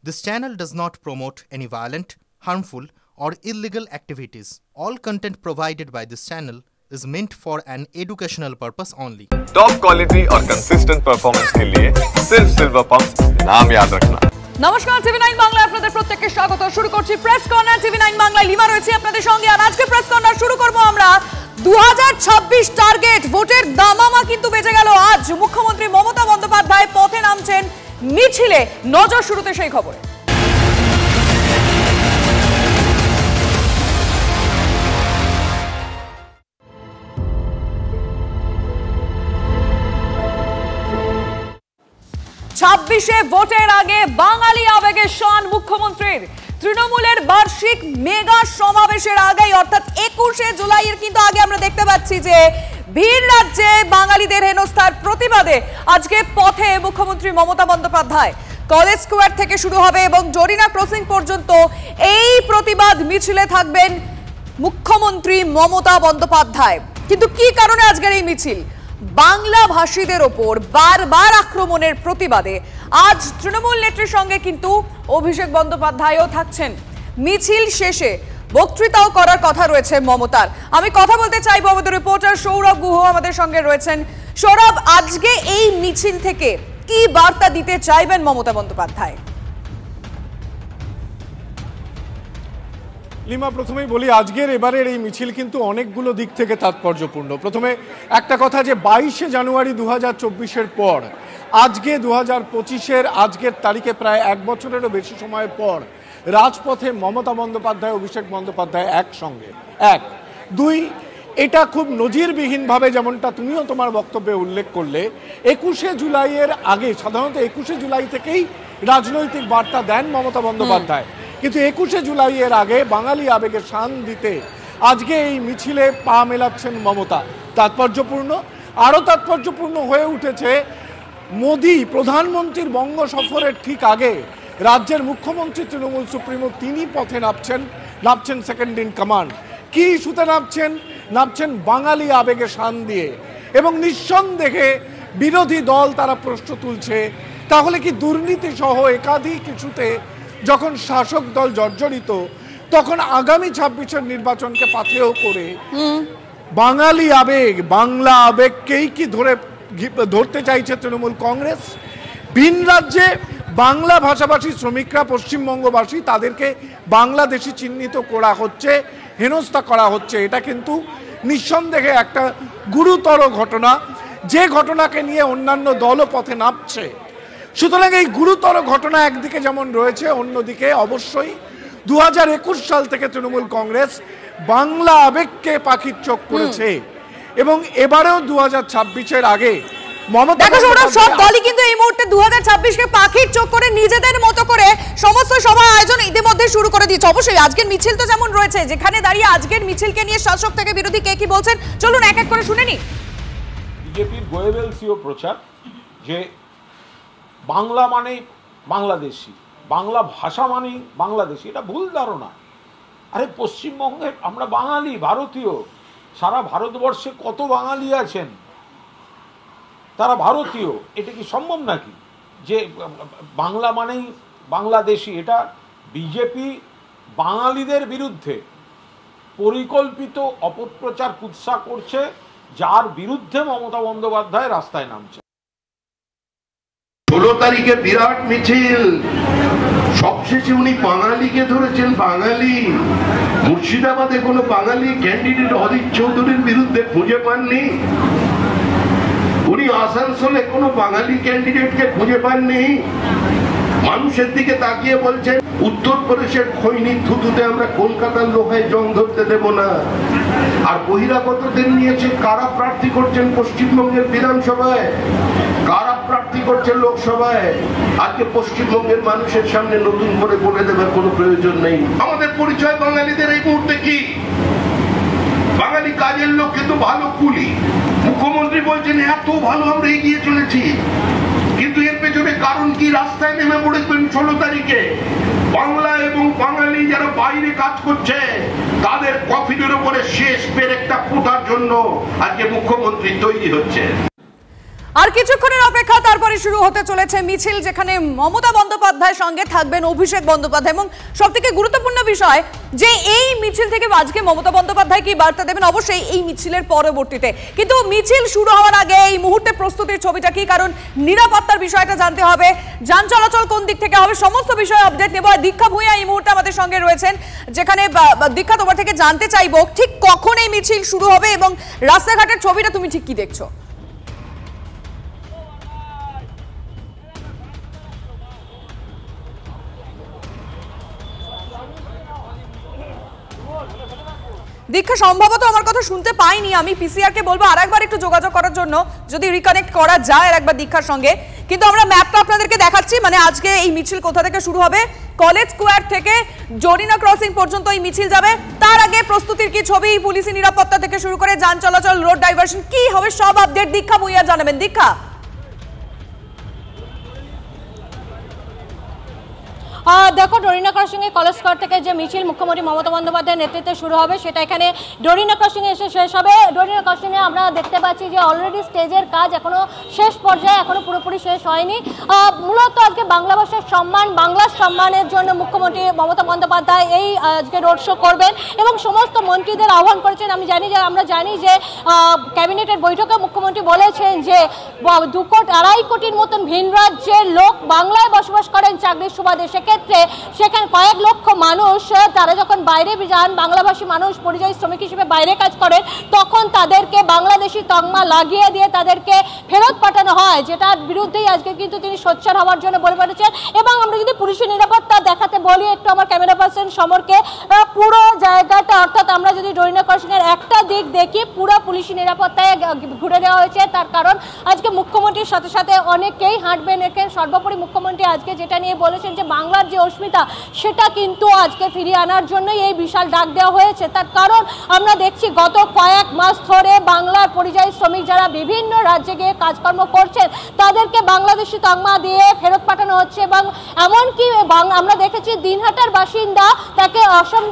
This channel does not promote any violent, harmful, or illegal activities. All content provided by this channel is meant for an educational purpose only. Top quality और consistent performance के लिए सिर्फ silver pump नाम याद रखना। নমস্কার টিভি9 বাংলায় আপনাদের প্রত্যেককে স্বাগত। শুরু করছি প্রেস কর্নার। টিভি9 বাংলায় লিমা রয়েছে আপনাদের সঙ্গে। আর আজকে প্রেস কর্নার শুরু করব আমরা 2026 টার্গেট ভোটের দামামা কিন্তু বেজে গেল। আজ মুখ্যমন্ত্রী মমতা বন্দ্যোপাধ্যায় পথে নামছেন মিছিলে। নজর শুরুতে সেই খবরে। ছাব্বিশে ভোটের আগে বাঙালি আবেগে শান মুখ্যমন্ত্রীর। তৃণমূলের বার্ষিক মেগা সমাবেশের আগেই অর্থাৎ 21শে জুলাইয়ের কিন্তু আগে আমরা দেখতে পাচ্ছি যে ভিন রাজ্যে বাঙালিদের হেনস্থার প্রতিবাদে আজকে পথে মুখ্যমন্ত্রী মমতা বন্দ্যোপাধ্যায়। কলেজ স্কোয়ার থেকে শুরু হবে এবং জরিনা ক্রসিং পর্যন্ত এই প্রতিবাদ মিছিলে থাকবেন মুখ্যমন্ত্রী মমতা বন্দ্যোপাধ্যায়। কিন্তু কি কারণে আজকের এই মিছিল? বাংলা ভাষীদের ওপর বারবার আক্রমণের প্রতিবাদে আজ তৃণমূল নেত্রীর সঙ্গে কিন্তু অভিষেক বন্দ্যোপাধ্যায়ও থাকছেন। মিছিল শেষে বক্তৃতাও করার কথা রয়েছে মমতার। আমি কথা বলতে চাইবো আমাদের রিপোর্টার সৌরভ গুহ আমাদের সঙ্গে রয়েছেন। সৌরভ, আজকে এই মিছিল থেকে কি বার্তা দিতে চাইবেন মমতা বন্দ্যোপাধ্যায়? লিমা, প্রথমেই বলি আজকের এবারের এই মিছিল কিন্তু অনেকগুলো দিক থেকে তাৎপর্যপূর্ণ। প্রথমে একটা কথা যে 22শে জানুয়ারি 2024-এর পর আজকে 2025-এর আজকের তারিখে প্রায় এক বছরেরও বেশি সময়ের পর রাজপথে মমতা বন্দ্যোপাধ্যায় অভিষেক বন্দ্যোপাধ্যায় একসঙ্গে। এক দুই, এটা খুব নজিরবিহীনভাবে, যেমনটা তুমিও তোমার বক্তব্যে উল্লেখ করলে, 21শে জুলাইয়ের আগে, সাধারণত 21শে জুলাই থেকেই রাজনৈতিক বার্তা দেন মমতা বন্দ্যোপাধ্যায়, কিন্তু 21শে জুলাইয়ের আগে বাঙালি আবেগে শান দিতে আজকে এই মিছিলে পা মেলাচ্ছেন মমতা। তাৎপর্যপূর্ণ। আরও তাৎপর্যপূর্ণ হয়ে উঠেছে মোদি প্রধানমন্ত্রীর বঙ্গ সফরের ঠিক আগে রাজ্যের মুখ্যমন্ত্রী তৃণমূল সুপ্রিমো তিনি পথে নামছেন সেকেন্ড ইন কমান্ড। কি ইস্যুতে নামছেন বাঙালি আবেগে শান দিয়ে। এবং নিঃসন্দেহে বিরোধী দল তারা প্রশ্ন তুলছে, তাহলে কি দুর্নীতি সহ একাধিক ইস্যুতে যখন শাসক দল জর্জরিত, তখন আগামী 26-এর নির্বাচনকে পাথেয় করে বাঙালি আবেগ, বাংলা আবেগকেই কি ধরতে চাইছে তৃণমূল কংগ্রেস? ভিন রাজ্যে বাংলা ভাষাভাষী শ্রমিকরা, পশ্চিমবঙ্গবাসী, তাদেরকে বাংলাদেশি চিহ্নিত করা হচ্ছে, হেনস্থা করা হচ্ছে। এটা কিন্তু নিঃসন্দেহে একটা গুরুতর ঘটনা, যে ঘটনাকে নিয়ে অন্যান্য দলও পথে নামছে। সুতরাং এই গুরুতর ঘটনা একদিকে যেমন রয়েছে, অন্যদিকে অবশ্যই 2021 সাল থেকে তৃণমূল কংগ্রেস বাংলা আবেগকে পাখির চোখ করেছে এবং এবারেও 2026-এর আগে সব দলই কিন্তু এই মুহূর্তে 2026-কে পাখির চোখ করে নিজেদের মতো করে সমস্ত সভা আয়োজন ইতিমধ্যে শুরু করে দিয়েছে। অবশ্যই আজকের মিছিল তো যেমন রয়েছে, যেখানে দাঁড়িয়ে আজকের মিছিলকে নিয়ে শাসক থেকে বিরোধী কে কি বলছেন চলুন এক এক করে শুনে নি। বিজেপির গোয়েবেলসীয় প্রচার যে বাংলা মানে বাংলাদেশি, বাংলা ভাষা মানে বাংলাদেশি, এটা ভুল ধারণা। আরে পশ্চিমবঙ্গে আমরা বাঙালি, ভারতীয়। সারা ভারতবর্ষে কত বাঙালি আছেন, তারা ভারতীয়। এটা কি সম্ভব নাকি যে বাংলা মানেই বাংলাদেশি? এটা বিজেপি বাঙালিদের বিরুদ্ধে পরিকল্পিত অপপ্রচার কুৎসা করছে, যার বিরুদ্ধে মমতা বন্দ্যোপাধ্যায় রাস্তায় নামছে। 16 তারিখে বিরাট মিছিল, সবশেষে উনি বাঙালিকে ধরেছেন। বাঙালি মুর্শিদাবাদে কোনো বাঙালি ক্যান্ডিডেট অধীর চৌধুরীর বিরুদ্ধে খুঁজে পাননি। উনি আসানসোলে কোনো বাঙালি ক্যান্ডিডেটকে খুঁজে পাননি। মানুষের দিকে তাকিয়ে বলছেন উত্তরপ্রদেশের খৈনি থুতুতে আমরা কলকাতার লোহায় জং ধরতে দেব না। আর বহিরাগতদের নিয়েছে, কারা প্রার্থী করছেন পশ্চিমবঙ্গের বিধানসভায়, কারা প্রার্থী করছেন লোকসভায়। আজকে পশ্চিমবঙ্গের মানুষের সামনে নতুন করে বলে দেবার কোনো প্রয়োজন নেই। আমাদের পরিচয় বাঙালিদের এই মুহূর্তে কি? বাঙালি কাজের লোক, কিন্তু ভালো কুলি। মুখ্যমন্ত্রী বলছেন এত ভালো আমরা এগিয়ে চলেছি, কিন্তু এর পেছনে কারণ কি? রাস্তায় নেমে পড়েছেন 16 তারিখে। বাংলা এবং বাঙালি যারা বাইরে কাজ করছে তাদের কফিনের উপরে শেষ পেরেকটা ফোটার জন্য আজকে মুখ্যমন্ত্রী তৈরি হচ্ছে। আর কিছুক্ষণের অপেক্ষা, তারপরে শুরু হতে চলেছে মিছিল, যেখানে মমতা বন্দ্যোপাধ্যায়ের সঙ্গে থাকবেন অভিষেক বন্দ্যোপাধ্যায়। এবং সবথেকে গুরুত্বপূর্ণ বিষয় যে এই মিছিল থেকে আজকে মমতা বন্দ্যোপাধ্যায় কি বার্তা দেবেন, অবশ্যই এই মিছিলের পরবর্তীতে। কিন্তু মিছিল শুরু হওয়ার আগে এই মুহূর্তে প্রস্তুতির ছবিটা কি, কারণ নিরাপত্তার বিষয়টা জানতে হবে, যান চলাচল কোন দিক থেকে হবে, সমস্ত বিষয়ে আপডেট নেব। দীক্ষা ভূঁইয়া এই মুহূর্তে আমাদের সঙ্গে রয়েছেন, যেখানে দীক্ষা তোমার থেকে জানতে চাইবো ঠিক কখন এই মিছিল শুরু হবে এবং রাস্তাঘাটের ছবিটা তুমি ঠিক কি দেখছো। দীক্ষা সম্ভবত আমার কথা শুনতে পাইনি, আমি পিসিআর কে বলবো আরেকবার একটু যোগাযোগ করার জন্য, যদি রিকানেক্ট করা যায় আরেকবার দীক্ষার সঙ্গে। কিন্তু আমরা ম্যাপটা আপনাদেরকে দেখাচ্ছি, মানে আজকে এই মিছিল কোথা থেকে শুরু হবে, কলেজ স্কোয়ার থেকে জরিনা ক্রসিং পর্যন্ত এই মিছিল যাবে। তার আগে প্রস্তুতির কি ছবি, পুলিশি নিরাপত্তা থেকে শুরু করে যান চলাচল, রোড ডাইভারশন কি হবে, সব আপডেট দীক্ষা ভূঁইয়া জানাবেন। দীক্ষা, দেখো, ডরিনা ক্রসিং এ কলেজ স্কোয়ার থেকে যে মিছিল মুখ্যমন্ত্রী মমতা বন্দ্যোপাধ্যায়ের নেতৃত্বে শুরু হবে, সেটা এখানে ডরিনা ক্রসিং এ এসে শেষ হবে। ডরিনা ক্রসিং এ আমরা দেখতে পাচ্ছি যে অলরেডি স্টেজের কাজ এখনো শেষ পর্যায়ে, এখনো পুরোপুরি শেষ হয়নি। মূলত আজকে বাংলা ভাষার সম্মান, বাংলার সম্মানের জন্য মুখ্যমন্ত্রী মমতা বন্দ্যোপাধ্যায় এই আজকে রোড শো করবেন এবং সমস্ত মন্ত্রীদের আহ্বান করেছেন। আমরা জানি যে ক্যাবিনেটের বৈঠকে মুখ্যমন্ত্রী বলেছেন যে 2.5 কোটির মতন ভিন রাজ্যের লোক বাংলায় বসবাস করেন চাকরির সুবাদে, সেখানে কয়েক লক্ষ মানুষ তারা যখন বাইরে যান, বাংলাভাষী মানুষ পরিযায়ী শ্রমিক হিসেবে বাইরে কাজ করেন, তখন তাদেরকে বাংলাদেশি তকমা লাগিয়ে দিয়ে তাদেরকে ফেরত পাঠানো হয়, যেটার বিরুদ্ধেই আজকে কিন্তু তিনি সোচ্চার হওয়ার জন্য বলে পাঠিয়েছেন। এবং আমরা যদি পুলিশের নিরাপত্তা দেখাতে বলি একটু আমার ক্যামেরা পার্সন সমরকে, পুরো জায়গাটা, অর্থাৎ আমরা যদি ডরিনা ক্রসিং এর একটা দিক দেখি, পুরো পুলিশি নিরাপত্তায় ঘুরে দেওয়া হয়েছে। তার কারণ আজকে মুখ্যমন্ত্রীর সাথে সাথে অনেকেই হাঁটবেন এখানে। সর্বোপরি মুখ্যমন্ত্রী আজকে যেটা নিয়ে বলেছেন যে বাংলার যে অস্মিতা, সেটা কিন্তু আজকে ফিরিয়ে আনার জন্যই এই বিশাল ডাক দেওয়া হয়েছে। তার কারণ আমরা দেখছি গত কয়েক মাস ধরে বাংলার পরিযায়ী শ্রমিক যারা বিভিন্ন রাজ্যে গিয়ে কাজকর্ম করছেন, তাদেরকে বাংলাদেশি তকমা দিয়ে ফেরত পাঠানো হচ্ছে। এবং এমনকি আমরা দেখেছি দিনহাটার বাসিন্দা, তাকে অসম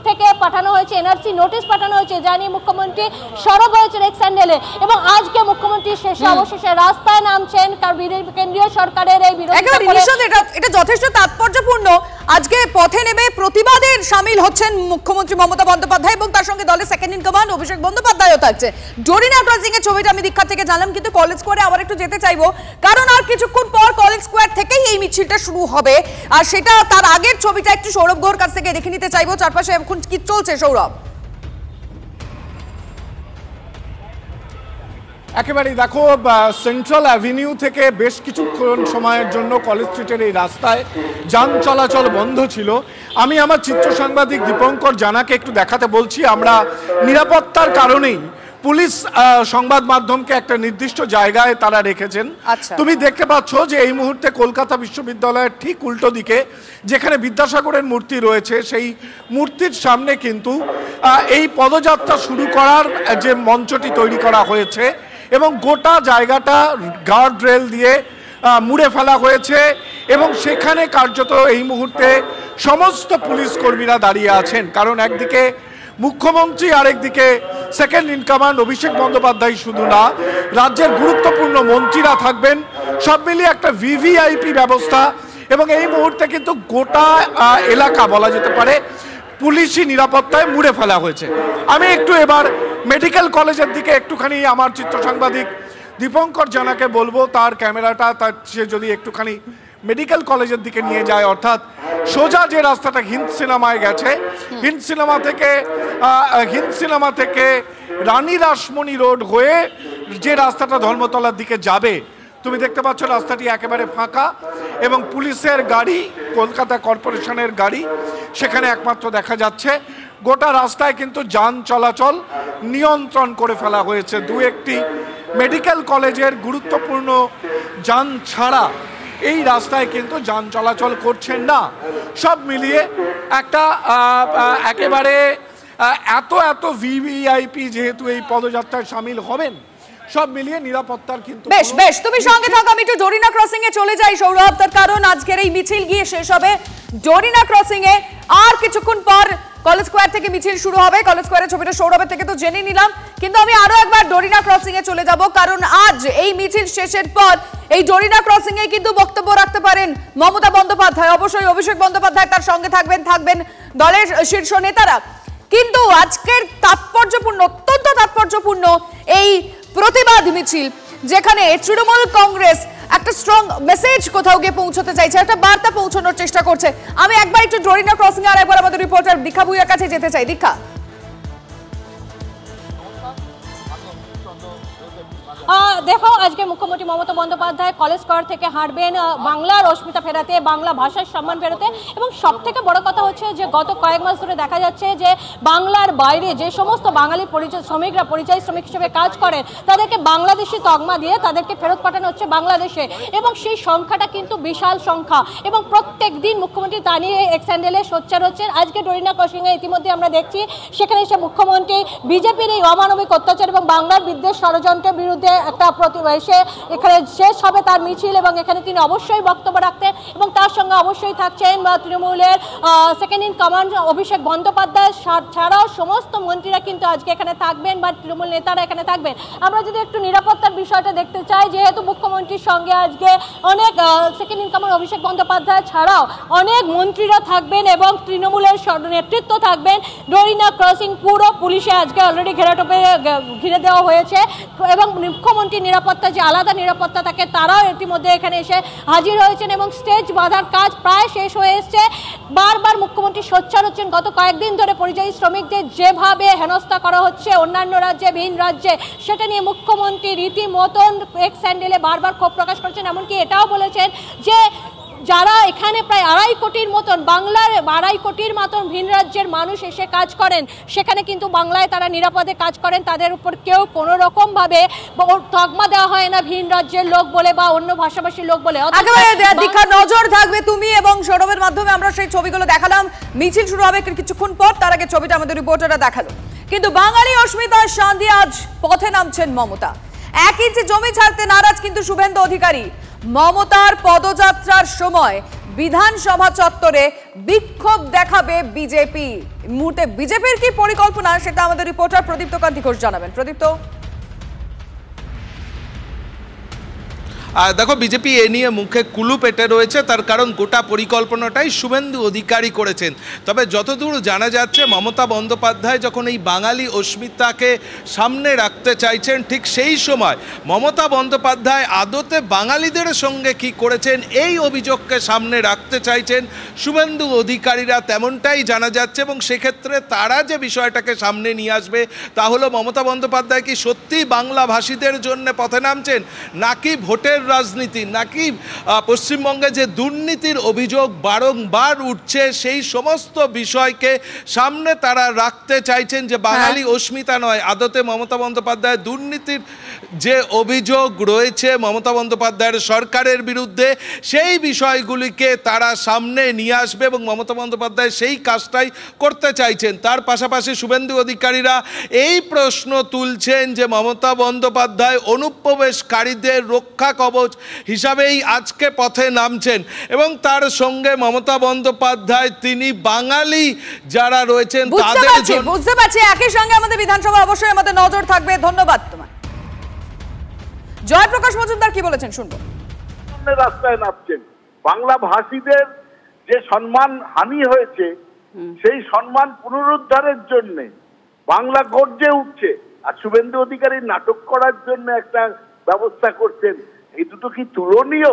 থেকে পাঠানো হয়েছে, এনআরসি নোটিশ পাঠানো হয়েছে, যা নিয়ে মুখ্যমন্ত্রী সরব হয়েছেন এক স্যান্ডেলে। এবং আজকে মুখ্যমন্ত্রী অবশেষে রাস্তায় নামছেন, কারণ কেন্দ্রীয় সরকারের এই বিরোধিতা, এটা যথেষ্ট তাৎপর্যপূর্ণ। আজকে পথে নেমে প্রতিবাদের সামিল হচ্ছেন মুখ্যমন্ত্রী মমতা বন্দ্যোপাধ্যায় এবং তার সঙ্গে দলের সেকেন্ড ইন কমান্ড অভিষেক বন্দ্যোপাধ্যায়ও থাকছে। ডরিনা ক্রসিং এর ছবিটা আমি দীক্ষা থেকে জানলাম, কিন্তু কলেজ স্কোয়ারে আবার একটু যেতে চাইবো, কারণ আর কিছুক্ষণ পর কলেজ স্কোয়ার থেকেই এই মিছিলটা শুরু হবে। আর সেটা তার আগের ছবিটা একটু সৌরভ ঘোর কাছ থেকে দেখে নিতে চাইবো, চারপাশে এখন কি চলছে সৌরভ। একেবারেই দেখো, সেন্ট্রাল অ্যাভিনিউ থেকে বেশ কিছুক্ষণ সময়ের জন্য কলেজ স্ট্রিটের এই রাস্তায় যান চলাচল বন্ধ ছিল। আমি আমার চিত্র সাংবাদিক দীপঙ্কর জানাকে একটু দেখাতে বলছি, আমরা নিরাপত্তার কারণেই পুলিশ সংবাদ মাধ্যমকে একটা নির্দিষ্ট জায়গায় তারা রেখেছেন। তুমি দেখতে পাচ্ছ যে এই মুহূর্তে কলকাতা বিশ্ববিদ্যালয়ের ঠিক উল্টো দিকে যেখানে বিদ্যাসাগরের মূর্তি রয়েছে, সেই মূর্তির সামনে কিন্তু এই পদযাত্রা শুরু করার যে মঞ্চটি তৈরি করা হয়েছে এবং গোটা জায়গাটা গার্ড রেল দিয়ে মুড়ে ফেলা হয়েছে এবং সেখানে কার্যত এই মুহূর্তে সমস্ত পুলিশ কর্মীরা দাঁড়িয়ে আছেন। কারণ একদিকে মুখ্যমন্ত্রী, আরেকদিকে second in command Abhishek Bandyopadhyay শুধু না, রাজ্যের গুরুত্বপূর্ণ মন্ত্রীরা থাকবেন, সব মিলিয়ে একটা ভিভিআইপি ব্যবস্থা। এবং এই মুহূর্তে কিন্তু গোটা এলাকা বলা যেতে পারে পুলিশি নিরাপত্তায় মুড়ে ফেলা হয়েছে। আমি একটু এবার মেডিকেল কলেজের দিকে একটুখানি আমার চিত্র সাংবাদিক দীপঙ্কর জানাকে বলবো তার ক্যামেরাটা সে যদি একটুখানি মেডিকেল কলেজের দিকে নিয়ে যায়, অর্থাৎ সোজা যে রাস্তাটা হিন্দ সিনেমায় গেছে, হিন্দ সিনেমা থেকে রানী রাসমণি রোড হয়ে যে রাস্তাটা ধর্মতলার দিকে যাবে, তুমি দেখতে পাচ্ছ রাস্তাটি একেবারে ফাঁকা এবং পুলিশের গাড়ি, কলকাতা কর্পোরেশনের গাড়ি সেখানে একমাত্র দেখা যাচ্ছে। গোটা রাস্তায় কিন্তু যান চলাচল নিয়ন্ত্রণ করে ফেলা হয়েছে। দু একটি মেডিকেল কলেজের গুরুত্বপূর্ণ যান ছাড়া এই রাস্তায় কিন্তু যান চলাচল করছেন না। সব মিলিয়ে একটা একেবারে এত ভিভিআইপি যেহেতু এই পদযাত্রায় সামিল হবেন, সব মিলিয়ে নিরাপত্তার কিন্তু বেশ তুমি সঙ্গে থাকো। আমি একটু ডরিনা ক্রসিং এ চলে যাই সৌরভ, তার কারণ আজকের এই মিছিল গিয়ে শেষ হবে ডরিনা ক্রসিং এ। আর কিছুক্ষণ পর কলেজ স্কোয়ার থেকে মিছিল শুরু হবে। কলেজ স্কোয়ারের ছবিটা সৌরভের থেকে তো জেনে নিলাম, কিন্তু আমি আরো একবার ডোরিনা ক্রসিং এ চলে যাব, কারণ আজ এই মিছিল শেষের পর এই ডোরিনা ক্রসিং এ কিন্তু বক্তব্য রাখতে পারেন মমতা বন্দ্যোপাধ্যায়, অবশ্যই অভিষেক বন্দ্যোপাধ্যায় তার সঙ্গে থাকবেন দলের শীর্ষ নেতারা। কিন্তু আজকের তাৎপর্যপূর্ণ, অত্যন্ত তাৎপর্যপূর্ণ এই প্রতিবাদ মিছিল, যেখানে তৃণমূল কংগ্রেস একটা স্ট্রং মেসেজ কোথাও গিয়ে পৌঁছতে চাইছে, একটা বার্তা পৌঁছানোর চেষ্টা করছে। আমি একবার একটু ডোরিনা ক্রসিং এ আরেকবার আমাদের রিপোর্টার দীক্ষা ভুইয়ার কাছে যেতে চাই। দীক্ষা, দেখো, আজকে মুখ্যমন্ত্রী মমতা বন্দ্যোপাধ্যায় কলেজ স্কোয়ার থেকে হাঁটবেন বাংলার অস্মিতা ফেরাতে, বাংলা ভাষার সম্মান ফেরাতে। এবং সব থেকে বড় কথা হচ্ছে যে গত কয়েক মাস ধরে দেখা যাচ্ছে যে বাংলার বাইরে যে সমস্ত বাঙালি শ্রমিকরা পরিযায়ী শ্রমিক হিসেবে কাজ করেন, তাদেরকে বাংলাদেশি তকমা দিয়ে তাদেরকে ফেরত পাঠানো হচ্ছে বাংলাদেশে, এবং সেই সংখ্যাটা কিন্তু বিশাল সংখ্যা। এবং প্রত্যেক দিন মুখ্যমন্ত্রী তা নিয়ে এক্স হ্যান্ডেলে সোচ্চার হচ্ছেন। আজকে ডোরিনা ক্রসিংয়ে ইতিমধ্যে আমরা দেখছি সেখানে এসে মুখ্যমন্ত্রী বিজেপির এই অমানবিক অত্যাচার এবং বাংলার বিদ্বেষ ষড়যন্ত্রের বিরুদ্ধে একটা এসে এখানে শেষ হবে তার মিছিল, এবং এখানে তিনি অবশ্যই বক্তব্য রাখতেন। এবং তার সঙ্গে অবশ্যই থাকছেন তৃণমূলের second in command Abhishek Bandyopadhyay ছাড়াও সমস্ত মন্ত্রীরা কিন্তু আজকে এখানে থাকবেন বা তৃণমূল নেতারা এখানে থাকবেন। আমরা যদি একটু নিরাপত্তার বিষয়টা দেখতে চাই, যেহেতু মুখ্যমন্ত্রীর সঙ্গে আজকে অনেক second in command Abhishek Bandyopadhyay ছাড়াও অনেক মন্ত্রীরা থাকবেন এবং তৃণমূলের নেতৃত্ব থাকবেন। ডোরিনা ক্রসিং পুরো পুলিশে আজকে অলরেডি ঘিরে দেওয়া হয়েছে, এবং মুখ্যমন্ত্রী নিরাপত্তা যে আলাদা নিরাপত্তা থাকে তারাও ইতিমধ্যে এখানে এসে হাজির হয়েছেন, এবং স্টেজ বাঁধার কাজ প্রায় শেষ হয়ে এসছে। বারবার মুখ্যমন্ত্রী সোচ্চার হচ্ছেন। গত কয়েকদিন ধরে পরিযায়ী শ্রমিকদের যেভাবে হেনস্থা করা হচ্ছে অন্যান্য রাজ্যে, ভিন রাজ্যে, সেটা নিয়ে মুখ্যমন্ত্রী রীতিমতন এক্স হ্যান্ডেলে বারবার ক্ষোভ প্রকাশ করছেন। এমনকি এটাও বলেছেন যে যারা এখানে প্রায় 2.5 কোটির মতন বাংলার 2.5 কোটির মতন ভিন রাজ্যের মানুষ এসে কাজ করেন, সেখানে কিন্তু বাংলায় তারা নিরাপদে কাজ করেন, তাদের উপর কেউ কোনো রকম ভাবে তকমা দেওয়া হয় না ভিন রাজ্যের লোক বলে বা অন্য ভাষাভাষীর লোক বলে। দীক্ষা, নজর থাকবে তুমি এবং সৌরভের মাধ্যমে আমরা সেই ছবিগুলো দেখালাম। মিছিল শুরু হবে কিছুক্ষণ পর, তার আগে ছবিটা আমাদের রিপোর্টাররা দেখালো। কিন্তু বাঙালি অস্মিতার শান দিয়ে আজ পথে নামছেন মমতা। 1 ইঞ্চি জমি ছাড়তে নারাজ কিন্তু শুভেন্দু অধিকারী। মমতার পদযাত্রার সময় বিধানসভা চত্বরে বিক্ষোভ দেখাবে বিজেপি। মুহূর্তে বিজেপির কি পরিকল্পনা, সেটা আমাদের রিপোর্টার প্রদীপ্ত কান্তি ঘোষ জানাবেন। প্রদীপ্ত, দেখো, বিজেপি এ নিয়ে মুখে কুলু পেটে রয়েছে, তার কারণ গোটা পরিকল্পনাটাই শুভেন্দু অধিকারী করেছেন। তবে যতদূর জানা যাচ্ছে, মমতা বন্দ্যোপাধ্যায় যখন এই বাঙালি অস্মিতাকে সামনে রাখতে চাইছেন, ঠিক সেই সময় মমতা বন্দ্যোপাধ্যায় আদতে বাঙালিদের সঙ্গে কি করেছেন এই অভিযোগকে সামনে রাখতে চাইছেন শুভেন্দু অধিকারীরা, তেমনটাই জানা যাচ্ছে। এবং সেক্ষেত্রে তারা যে বিষয়টাকে সামনে নিয়ে আসবে তা হলো মমতা বন্দ্যোপাধ্যায় কি সত্যি বাংলাভাষীদের জন্য পথে নামছেন, নাকি ভোটের রাজনীতি, নাকি পশ্চিমবঙ্গে যে দুর্নীতির অভিযোগ বারংবার উঠছে সেই সমস্ত বিষয়কে সামনে তারা রাখতে চাইছেন। যে বাঙালি অস্মিতা নয়, আদতে মমতা বন্দ্যোপাধ্যায় দুর্নীতির যে অভিযোগ রয়েছে মমতা বন্দ্যোপাধ্যায়ের সরকারের বিরুদ্ধে, সেই বিষয়গুলিকে তারা সামনে নিয়ে আসবে এবং মমতা বন্দ্যোপাধ্যায় সেই কাজটাই করতে চাইছেন। তার পাশাপাশি শুভেন্দু অধিকারীরা এই প্রশ্ন তুলছেন যে মমতা বন্দ্যোপাধ্যায় অনুপ্রবেশকারীদের রক্ষা কবচ হিসাবেই আজকে পথে নামছেন, এবং তার সঙ্গে মমতা বন্দ্যোপাধ্যায় তিনি বাঙালি যারা রয়েছেন তাদের জন্য। বুঝতে পারছি, একই সঙ্গে আমাদের বিধানসভা অবশ্যই আমাদের নজর থাকবে। ধন্যবাদ তোমায়। জয়প্রকাশ মজুমদার কি বলেছেন শুনবো। রাস্তায় নামছেন, বাংলা ভাষীদের যে সম্মান হানি হয়েছে সেই সম্মান পুনরুদ্ধারের জন্য বাংলা গর্জে উঠছে, আর শুভেন্দু অধিকারী নাটক করার জন্য একটা ব্যবস্থা করছেন। এই দুটো কি তুলনীয়?